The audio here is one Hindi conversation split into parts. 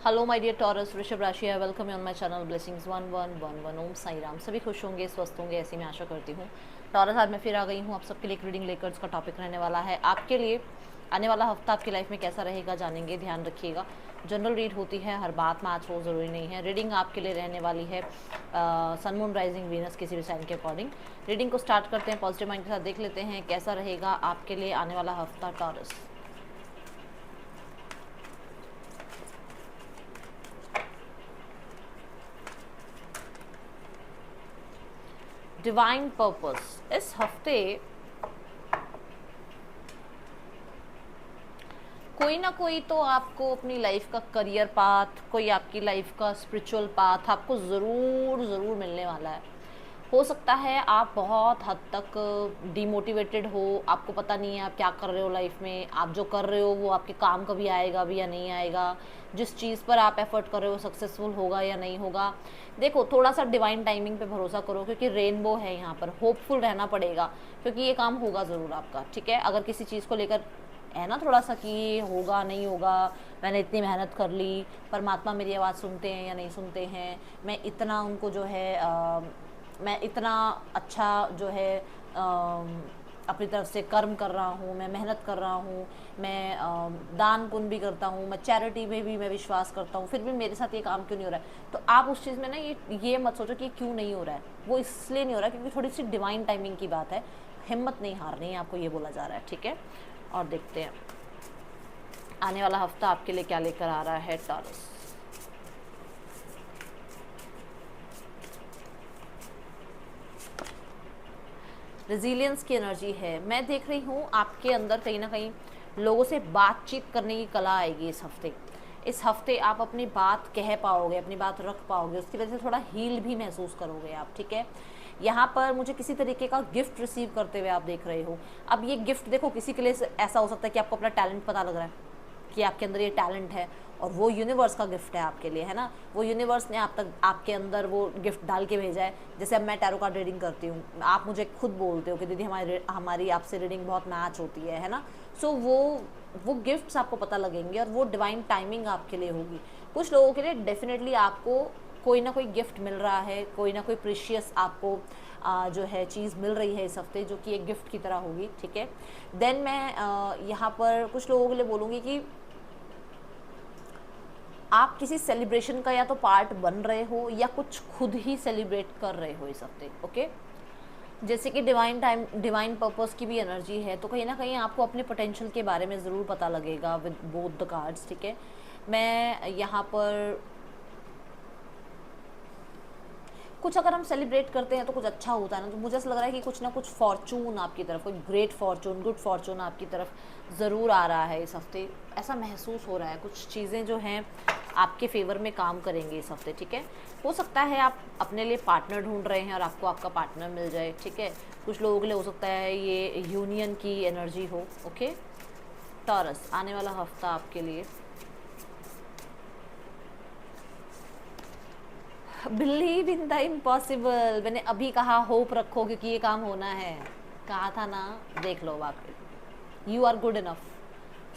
हेलो माय डियर टॉरस, वृषभ राशि है। Welcome you on my channel blessings 1111। ओम साई राम। सभी खुश होंगे, स्वस्थ होंगे, ऐसी मैं आशा करती हूँ। टॉरस, आज मैं फिर आ गई हूँ आप सबके लिए एक रीडिंग लेकर। इसका टॉपिक रहने वाला है आपके लिए आने वाला हफ्ता आपकी लाइफ में कैसा रहेगा, जानेंगे। ध्यान रखिएगा, जनरल रीड होती है, हर बात मैच हो ज़रूरी नहीं है। रीडिंग आपके लिए रहने वाली है सन मून राइजिंग वीनस किसी भी साइन के अकॉर्डिंग। रीडिंग को स्टार्ट करते हैं, पॉजिटिव माइंड के साथ देख लेते हैं कैसा रहेगा आपके लिए आने वाला हफ्ता टॉरस। डिवाइन पर्पस इस हफ्ते कोई ना कोई तो आपको अपनी लाइफ का करियर पाथ, कोई आपकी लाइफ का स्पिरिचुअल पाथ आपको ज़रूर ज़रूर मिलने वाला है। हो सकता है आप बहुत हद तक डिमोटिवेटेड हो, आपको पता नहीं है आप क्या कर रहे हो लाइफ में, आप जो कर रहे हो वो आपके काम कभी आएगा भी या नहीं आएगा, जिस चीज़ पर आप एफर्ट कर रहे हो सक्सेसफुल होगा या नहीं होगा। देखो, थोड़ा सा डिवाइन टाइमिंग पे भरोसा करो, क्योंकि रेनबो है यहाँ पर। होपफुल रहना पड़ेगा, क्योंकि ये काम होगा ज़रूर आपका। ठीक है, अगर किसी चीज़ को लेकर है ना थोड़ा सा कि होगा नहीं होगा, मैंने इतनी मेहनत कर ली, परमात्मा मेरी आवाज़ सुनते हैं या नहीं सुनते हैं, मैं इतना उनको जो है मैं इतना अच्छा जो है अपनी तरफ से कर्म कर रहा हूँ, मैं मेहनत कर रहा हूँ, मैं दान पुण्य भी करता हूँ, मैं चैरिटी में भी मैं विश्वास करता हूँ, फिर भी मेरे साथ ये काम क्यों नहीं हो रहा है। तो आप उस चीज़ में ना ये मत सोचो कि क्यों नहीं हो रहा है। वो इसलिए नहीं हो रहा है क्योंकि थोड़ी सी डिवाइन टाइमिंग की बात है। हिम्मत नहीं हारनी है, आपको ये बोला जा रहा है। ठीक है, और देखते हैं आने वाला हफ्ता आपके लिए क्या लेकर आ रहा है टॉरस। रेजिलियंस की एनर्जी है। मैं देख रही हूँ आपके अंदर कहीं ना कहीं लोगों से बातचीत करने की कला आएगी इस हफ्ते। इस हफ्ते आप अपनी बात कह पाओगे, अपनी बात रख पाओगे, उसकी वजह से थोड़ा हील भी महसूस करोगे आप। ठीक है, यहाँ पर मुझे किसी तरीके का गिफ्ट रिसीव करते हुए आप देख रहे हो। अब ये गिफ्ट देखो, किसी के लिए ऐसा हो सकता है कि आपको अपना टैलेंट पता लग रहा है कि आपके अंदर ये टैलेंट है, और वो यूनिवर्स का गिफ्ट है आपके लिए, है ना। वो यूनिवर्स ने आप तक आपके अंदर वो गिफ्ट डाल के भेजा है। जैसे अब मैं टैरो कार्ड रीडिंग करती हूँ, आप मुझे खुद बोलते हो कि दीदी हमारी आपसे रीडिंग बहुत मैच होती है ना। सो वो गिफ्ट्स आपको पता लगेंगे और वो डिवाइन टाइमिंग आपके लिए होगी। कुछ लोगों के लिए डेफिनेटली आपको कोई ना कोई गिफ्ट मिल रहा है, कोई ना कोई प्रीशियस आपको जो है चीज़ मिल रही है इस हफ्ते, जो कि एक गिफ्ट की तरह होगी। ठीक है, देन मैं यहाँ पर कुछ लोगों के लिए बोलूँगी कि आप किसी सेलिब्रेशन का या तो पार्ट बन रहे हो या कुछ खुद ही सेलिब्रेट कर रहे हो इस हफ्ते। ओके, जैसे कि डिवाइन पर्पस की भी एनर्जी है, तो कहीं ना कहीं आपको अपने पोटेंशियल के बारे में ज़रूर पता लगेगा विद बोथ द कार्ड्स। ठीक है, मैं यहाँ पर कुछ अगर हम सेलिब्रेट करते हैं तो कुछ अच्छा होता है ना, तो मुझे ऐसा लग रहा है कि कुछ ना कुछ फॉर्चून आपकी तरफ, कोई ग्रेट फॉर्चून, गुड फॉर्चून आपकी तरफ ज़रूर आ रहा है इस हफ्ते। ऐसा महसूस हो रहा है, कुछ चीज़ें जो हैं आपके फेवर में काम करेंगे इस हफ्ते। ठीक है, हो सकता है आप अपने लिए पार्टनर ढूंढ रहे हैं और आपको आपका पार्टनर मिल जाए। ठीक है, कुछ लोगों के लिए हो सकता है ये यूनियन की एनर्जी हो। ओके टॉरस, आने वाला हफ्ता आपके लिए बिलीव इन द इम्पॉसिबल। मैंने अभी कहा होप रखो, क्योंकि ये काम होना है। कहा था ना, देख लो वाकई यू आर गुड इनफ।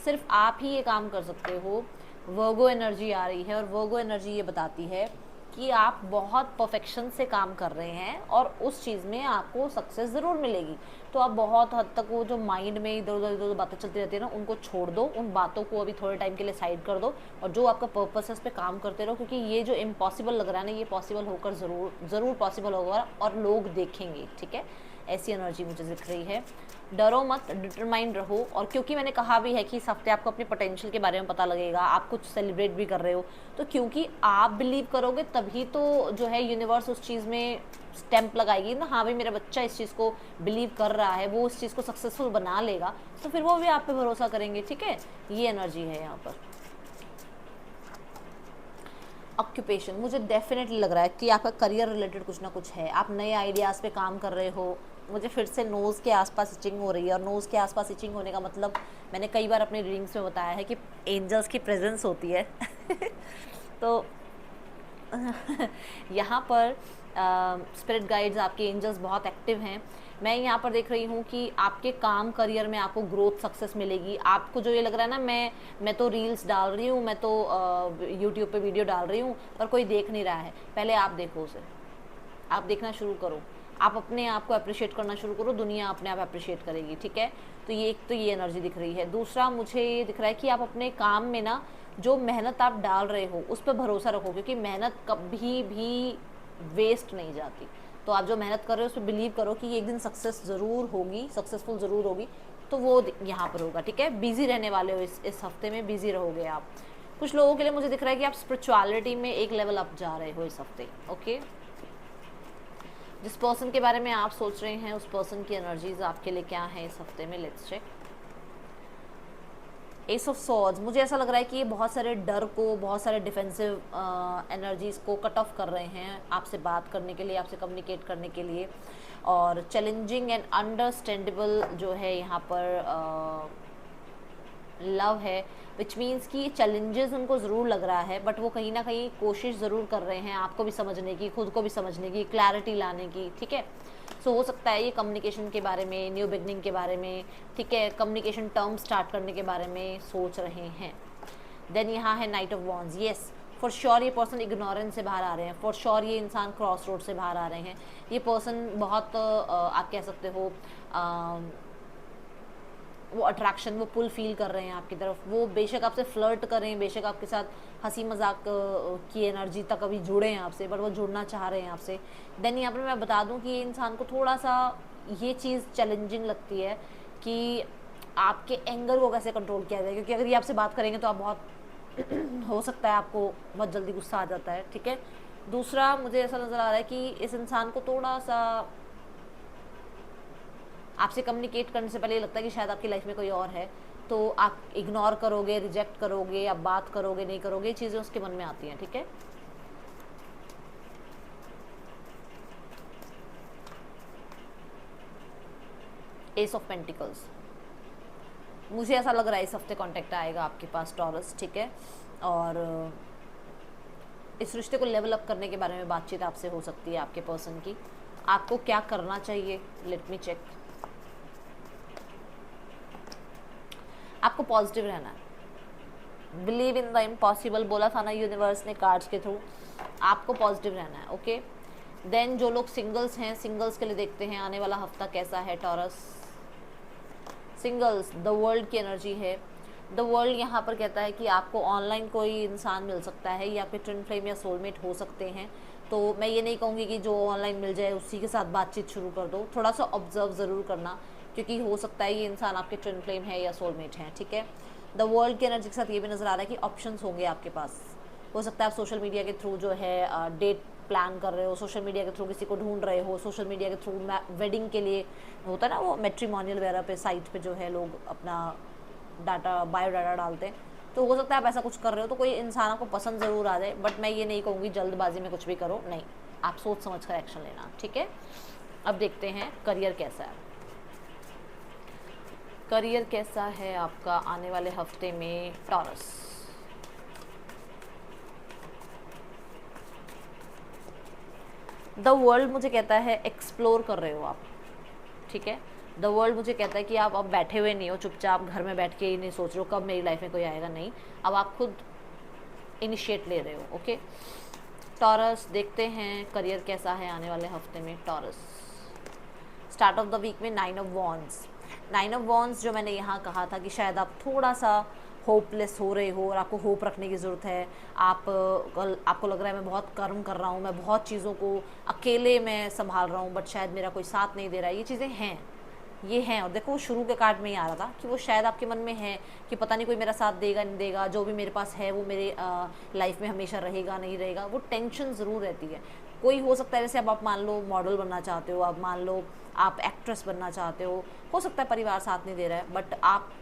सिर्फ आप ही ये काम कर सकते हो। वर्गो एनर्जी आ रही है, और वर्गो एनर्जी ये बताती है कि आप बहुत परफेक्शन से काम कर रहे हैं और उस चीज़ में आपको सक्सेस ज़रूर मिलेगी। तो आप बहुत हद तक वो जो माइंड में इधर उधर बातें चलती रहती है ना, उनको छोड़ दो, उन बातों को अभी थोड़े टाइम के लिए साइड कर दो, और जो आपका पर्पस है उस पर काम करते रहो, क्योंकि ये जो इम्पॉसिबल लग रहा है ना, ये पॉसिबल होकर ज़रूर पॉसिबल होगा और लोग देखेंगे। ठीक है, ऐसी एनर्जी मुझे दिख रही है। डरो मत, डिटरमाइंड रहो। और क्योंकि मैंने कहा भी है कि इस हफ्ते आपको अपने पोटेंशियल के बारे में पता लगेगा, आप कुछ सेलिब्रेट भी कर रहे हो, तो क्योंकि आप बिलीव करोगे तभी तो जो है यूनिवर्स उस चीज़ में स्टैंप लगाएगी ना, हाँ भाई मेरा बच्चा इस चीज़ को बिलीव कर रहा है, वो उस चीज़ को सक्सेसफुल बना लेगा, तो फिर वो भी आप पे भरोसा करेंगे। ठीक है, ये एनर्जी है यहाँ पर। ऑक्यूपेशन, मुझे डेफिनेटली लग रहा है कि आपका करियर रिलेटेड कुछ ना कुछ है, आप नए आइडियाज़ पे काम कर रहे हो। मुझे फिर से नोज़ के आसपास इचिंग हो रही है, और नोज़ के आसपास इचिंग होने का मतलब मैंने कई बार अपनी रीडिंग्स में बताया है कि एंजल्स की प्रेजेंस होती है। तो यहाँ पर स्पिरिट गाइड्स, आपके एंजल्स बहुत एक्टिव हैं। मैं यहाँ पर देख रही हूँ कि आपके काम करियर में आपको ग्रोथ सक्सेस मिलेगी। आपको जो ये लग रहा है ना, मैं तो रील्स डाल रही हूँ, मैं तो यूट्यूब पे वीडियो डाल रही हूँ पर कोई देख नहीं रहा है, पहले आप देखो उसे, आप देखना शुरू करो, आप अपने आप को अप्रिशिएट करना शुरू करो, दुनिया अपने आप अप्रिशिएट करेगी, ठीक है। तो ये एक तो ये एनर्जी दिख रही है। दूसरा मुझे ये दिख रहा है कि आप अपने काम में ना जो मेहनत आप डाल रहे हो उस पर भरोसा रखो, क्योंकि मेहनत कभी भी वेस्ट नहीं जाती। तो आप जो मेहनत कर रहे हो उस पर बिलीव करो कि ये एक दिन सक्सेस ज़रूर होगी, सक्सेसफुल ज़रूर होगी। तो वो यहाँ पर होगा, ठीक है। बिजी रहने वाले हो, इस हफ्ते में बिजी रहोगे आप। कुछ लोगों के लिए मुझे दिख रहा है कि आप स्पिरिचुअलिटी में एक लेवल अप जा रहे हो इस हफ्ते, ओके। जिस पर्सन के बारे में आप सोच रहे हैं उस पर्सन की एनर्जीज आपके लिए क्या है इस हफ्ते में, let's check. Ace of swords, मुझे ऐसा लग रहा है कि ये बहुत सारे डर को, बहुत सारे डिफेंसिव एनर्जीज को कट ऑफ कर रहे हैं आपसे बात करने के लिए, आपसे कम्युनिकेट करने के लिए। और चैलेंजिंग एंड अंडरस्टैंडेबल जो है यहाँ पर लव है, विच मीन्स कि चैलेंजेस उनको ज़रूर लग रहा है, बट वो कहीं ना कहीं कोशिश ज़रूर कर रहे हैं आपको भी समझने की, खुद को भी समझने की, क्लैरिटी लाने की, ठीक है। सो हो सकता है ये कम्युनिकेशन के बारे में, न्यू बिगनिंग के बारे में, ठीक है, कम्युनिकेशन टर्म स्टार्ट करने के बारे में सोच रहे हैं। देन यहाँ है night of wands, yes for sure ये पर्सन इग्नोरेंस से बाहर आ रहे हैं, फॉर श्योर ये इंसान क्रॉस रोड से बाहर आ रहे हैं। ये पर्सन बहुत आप कह सकते हो वो अट्रैक्शन, वो पुल फील कर रहे हैं आपकी तरफ। वो बेशक आपसे फ्लर्ट करें, बेशक आपके साथ हंसी मजाक की एनर्जी तक अभी जुड़े हैं आपसे, बट वो जुड़ना चाह रहे हैं आपसे। देन यहाँ पर मैं बता दूं कि ये इंसान को थोड़ा सा ये चीज़ चैलेंजिंग लगती है कि आपके एंगर को कैसे कंट्रोल किया जाए, क्योंकि अगर ये आपसे बात करेंगे तो आप बहुत हो सकता है आपको बहुत जल्दी गुस्सा आ जाता है, ठीक है। दूसरा मुझे ऐसा नज़र आ रहा है कि इस इंसान को थोड़ा सा आपसे कम्युनिकेट करने से पहले ये लगता है कि शायद आपकी लाइफ में कोई और है, तो आप इग्नोर करोगे, रिजेक्ट करोगे, आप बात करोगे नहीं करोगे, ये चीज़ें उसके मन में आती हैं, ठीक है। एस ऑफ पेंटिकल्स, मुझे ऐसा लग रहा है इस हफ्ते कांटेक्ट आएगा आपके पास टॉरस, ठीक है। और इस रिश्ते को लेवल अप करने के बारे में बातचीत आपसे हो सकती है आपके पर्सन की। आपको क्या करना चाहिए, लेट मी चेक। आपको पॉजिटिव रहना है, बिलीव इन द इम्पॉसिबल बोला था ना यूनिवर्स ने कार्ड्स के थ्रू, आपको पॉजिटिव रहना है, ओके। देन जो लोग सिंगल्स हैं, सिंगल्स के लिए देखते हैं आने वाला हफ्ता कैसा है टॉरस। सिंगल्स, द वर्ल्ड की एनर्जी है। द वर्ल्ड यहाँ पर कहता है कि आपको ऑनलाइन कोई इंसान मिल सकता है, या आपके ट्विन फ्लेम या सोलमेट हो सकते हैं। तो मैं ये नहीं कहूँगी कि जो ऑनलाइन मिल जाए उसी के साथ बातचीत शुरू कर दो, थोड़ा सा ऑब्जर्व ज़रूर करना, क्योंकि हो सकता है ये इंसान आपके ट्विन फ्लेम है या सोलमेट है, ठीक है। द वर्ल्ड की एनर्जी के साथ ये भी नज़र आ रहा है कि ऑप्शंस होंगे आपके पास। हो सकता है आप सोशल मीडिया के थ्रू जो है डेट प्लान कर रहे हो, सोशल मीडिया के थ्रू किसी को ढूंढ रहे हो, सोशल मीडिया के थ्रू वेडिंग के लिए होता है ना वो मैट्रिमोनियल वगैरह पे साइट पे जो है लोग अपना डाटा, बायोडाटा डालते हैं। तो हो सकता है आप ऐसा कुछ कर रहे हो, तो कोई इंसान आपको पसंद ज़रूर आ जाए, बट मैं ये नहीं कहूँगी जल्दबाजी में कुछ भी करो, नहीं, आप सोच समझ कर एक्शन लेना, ठीक है। अब देखते हैं करियर कैसा है। करियर कैसा है आपका आने वाले हफ्ते में टॉरस। द वर्ल्ड मुझे कहता है एक्सप्लोर कर रहे हो आप, ठीक है। द वर्ल्ड मुझे कहता है कि आप अब बैठे हुए नहीं हो चुपचाप घर में बैठ के ही नहीं सोच रहे हो कब मेरी लाइफ में कोई आएगा, नहीं, अब आप खुद इनिशिएट ले रहे हो, ओके। टॉरस, देखते हैं करियर कैसा है आने वाले हफ्ते में Taurus. Start of the week में 9 ऑफ वॉन्ड्स, 9 ऑफ वॉन्ड्स जो मैंने यहाँ कहा था कि शायद आप थोड़ा सा होपलेस हो रहे हो और आपको होप रखने की ज़रूरत है। आपको लग रहा है मैं बहुत कर्म कर रहा हूँ, मैं बहुत चीज़ों को अकेले मैं संभाल रहा हूँ, बट शायद मेरा कोई साथ नहीं दे रहा है। ये चीज़ें हैं, ये हैं। और देखो शुरू के कार्ड में ही आ रहा था कि वो शायद आपके मन में है कि पता नहीं कोई मेरा साथ देगा नहीं देगा, जो भी मेरे पास है वो मेरे लाइफ में हमेशा रहेगा नहीं रहेगा, वो टेंशन ज़रूर रहती है। कोई हो सकता है जैसे अब आप मान लो मॉडल बनना चाहते हो, आप मान लो आप एक्ट्रेस बनना चाहते हो सकता है परिवार साथ नहीं दे रहा है, बट आप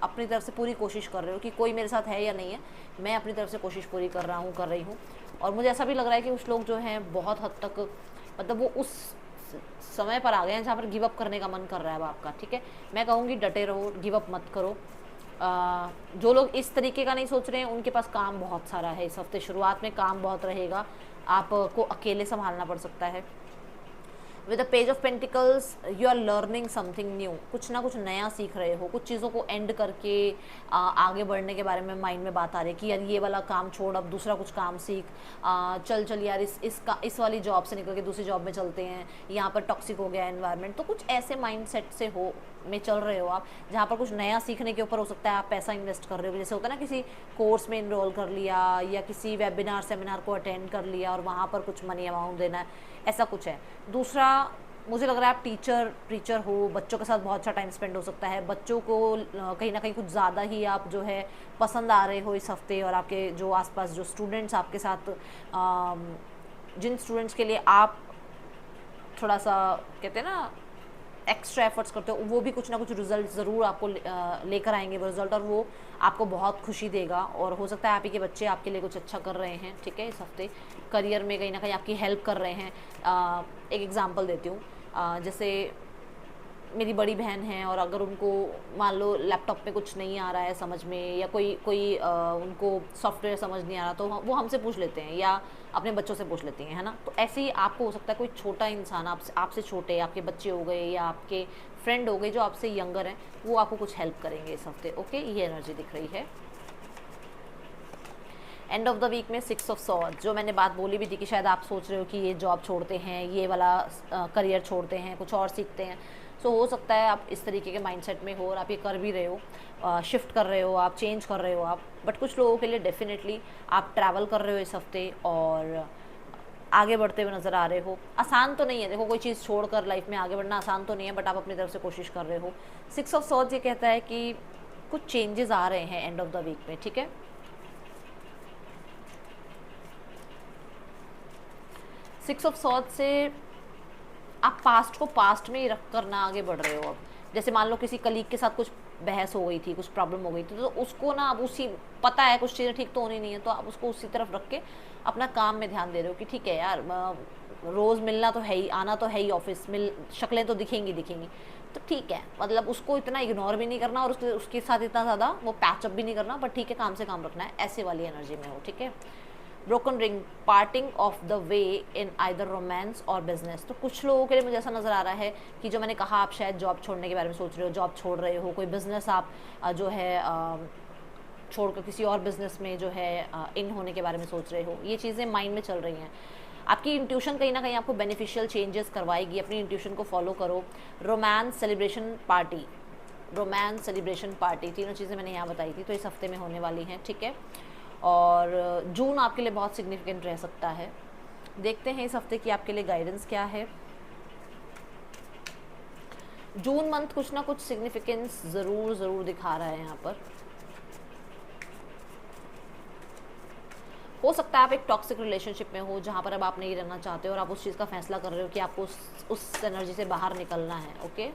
अपनी तरफ से पूरी कोशिश कर रहे हो कि कोई मेरे साथ है या नहीं है, मैं अपनी तरफ से कोशिश पूरी कर रहा हूँ, कर रही हूँ। और मुझे ऐसा भी लग रहा है कि कुछ लोग जो हैं बहुत हद तक मतलब वो उस समय पर आ गए हैं जहाँ पर गिव अप करने का मन कर रहा है अब आपका, ठीक है। मैं कहूँगी डटे रहो, गिव अप मत करो। जो लोग इस तरीके का नहीं सोच रहे हैं उनके पास काम बहुत सारा है इस हफ्ते, शुरुआत में काम बहुत रहेगा, आपको अकेले संभालना पड़ सकता है। With the page of pentacles you are learning something new, कुछ ना कुछ नया सीख रहे हो, कुछ चीज़ों को एंड करके आगे बढ़ने के बारे में माइंड में बात आ रही है कि यार ये वाला काम छोड़ अब दूसरा कुछ काम सीख, चल चल यार इस वाली जॉब से निकल के दूसरी जॉब में चलते हैं, यहाँ पर टॉक्सिक हो गया एनवायरनमेंट। तो कुछ ऐसे माइंड सेट से हो में चल रहे हो आप, जहाँ पर कुछ नया सीखने के ऊपर हो सकता है आप पैसा इन्वेस्ट कर रहे हो, जैसे होता है ना किसी कोर्स में इनरोल कर लिया या किसी वेबिनार सेमिनार को अटेंड कर लिया और वहाँ पर कुछ मनी अमाउंट देना है, ऐसा कुछ है। दूसरा, मुझे लग रहा है आप टीचर हो, बच्चों के साथ बहुत अच्छा टाइम स्पेंड हो सकता है, बच्चों को कहीं ना कहीं कुछ ज़्यादा ही आप जो है पसंद आ रहे हो इस हफ्ते, और आपके जो आसपास जो स्टूडेंट्स आपके साथ जिन स्टूडेंट्स के लिए आप थोड़ा सा कहते हैं ना एक्स्ट्रा एफर्ट्स करते हो, वो भी कुछ ना कुछ रिजल्ट ज़रूर आपको लेकर आएंगे वो रिजल्ट, और वो आपको बहुत खुशी देगा। और हो सकता है आप ही के बच्चे आपके लिए कुछ अच्छा कर रहे हैं, ठीक है, इस हफ्ते करियर में कहीं ना कहीं आपकी हेल्प कर रहे हैं। एक एग्जांपल देती हूँ, जैसे मेरी बड़ी बहन है और अगर उनको मान लो लैपटॉप पे कुछ नहीं आ रहा है समझ में, या कोई उनको सॉफ्टवेयर समझ नहीं आ रहा, तो वो हमसे पूछ लेते हैं या अपने बच्चों से पूछ लेती हैं, है ना। तो ऐसे ही आपको हो सकता है कोई छोटा इंसान आपसे छोटे, आपके बच्चे हो गए या आपके फ्रेंड हो गए जो आपसे यंगर हैं, वो आपको कुछ हेल्प करेंगे इस हफ्ते। ओके, ये एनर्जी दिख रही है। एंड ऑफ द वीक में 6 ऑफ सॉर्ड्स, जो मैंने बात बोली भी थी कि शायद आप सोच रहे हो कि ये जॉब छोड़ते हैं, ये वाला करियर छोड़ते हैं, कुछ और सीखते हैं। सो हो सकता है आप इस तरीके के माइंडसेट में हो और आप ये कर भी रहे हो, शिफ्ट कर रहे हो, आप चेंज कर रहे हो आप। बट कुछ लोगों के लिए डेफिनेटली आप ट्रैवल कर रहे हो इस हफ्ते और आगे बढ़ते हुए नज़र आ रहे हो। आसान तो नहीं है, देखो कोई चीज़ छोड़कर लाइफ में आगे बढ़ना आसान तो नहीं है, बट आप अपनी तरफ से कोशिश कर रहे हो। 6 ऑफ सॉर्ड्स ये कहता है कि कुछ चेंजेस आ रहे हैं एंड ऑफ द वीक में, ठीक है। 6 ऑफ सॉर्ड्स से आप पास्ट को पास्ट में ही रख कर ना आगे बढ़ रहे हो। अब जैसे मान लो किसी कलीग के साथ कुछ बहस हो गई थी, कुछ प्रॉब्लम हो गई थी, तो उसको ना अब उसी पता है कुछ चीज़ें ठीक तो होनी नहीं है, तो आप उसको उसी तरफ रख के अपना काम में ध्यान दे रहे हो कि ठीक है यार, रोज़ मिलना तो है ही, आना तो है ही ऑफिस, शक्लें तो दिखेंगी, तो ठीक है, मतलब उसको इतना इग्नोर भी नहीं करना और उसके साथ इतना ज़्यादा वो पैचअप भी नहीं करना, बट ठीक है काम से काम रखना है, ऐसे वाली एनर्जी में हो, ठीक है। Broken ring, parting of the way in either romance और बिजनेस, तो कुछ लोगों के लिए मुझे ऐसा नज़र आ रहा है कि जो मैंने कहा आप शायद जॉब छोड़ने के बारे में सोच रहे हो, जॉब छोड़ रहे हो, कोई बिजनेस आप जो है छोड़कर किसी और बिजनेस में जो है इन होने के बारे में सोच रहे हो, ये चीज़ें माइंड में चल रही हैं। आपकी इंट्यूशन कहीं ना कहीं आपको बेनिफिशियल चेंजेस करवाएगी, अपनी इंट्यूशन को फॉलो करो। रोमांस सेलिब्रेशन पार्टी, तीनों चीज़ें मैंने यहाँ बताई थी, तो इस हफ्ते में होने वाली हैं, ठीक है। और जून आपके लिए बहुत सिग्निफिकेंट रह सकता है। देखते हैं इस हफ्ते की आपके लिए गाइडेंस क्या है। जून मंथ कुछ ना कुछ सिग्निफिकेंस ज़रूर दिखा रहा है यहाँ पर। हो सकता है आप एक टॉक्सिक रिलेशनशिप में हो जहाँ पर अब आप नहीं रहना चाहते हो और आप उस चीज़ का फैसला कर रहे हो कि आपको उस एनर्जी से बाहर निकलना है, ओके।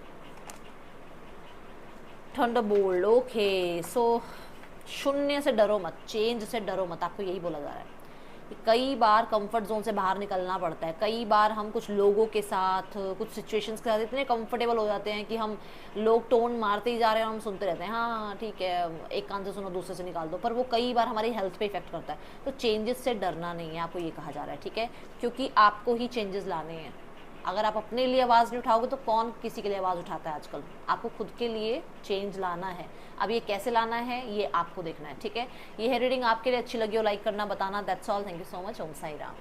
Thunderbolt, okay. सो शून्य से डरो मत, चेंज से डरो मत, आपको यही बोला जा रहा है। कई बार कंफर्ट जोन से बाहर निकलना पड़ता है, कई बार हम कुछ लोगों के साथ, कुछ सिचुएशंस के साथ इतने कंफर्टेबल हो जाते हैं कि हम लोग टोन मारते ही जा रहे हैं और हम सुनते रहते हैं, हाँ ठीक है, एक कान से सुनो दूसरे से निकाल दो, पर वो कई बार हमारी हेल्थ पे इफेक्ट करता है। तो चेंजेस से डरना नहीं है, आपको ये कहा जा रहा है, ठीक है, क्योंकि आपको ही चेंजेस लाने हैं। अगर आप अपने लिए आवाज़ नहीं उठाओगे तो कौन किसी के लिए आवाज़ उठाता है आजकल। आपको खुद के लिए चेंज लाना है। अब ये कैसे लाना है ये आपको देखना है, ठीक है। ये है रीडिंग, आपके लिए अच्छी लगी हो लाइक करना, बताना। That's all, thank you so much. Om Sai Ram.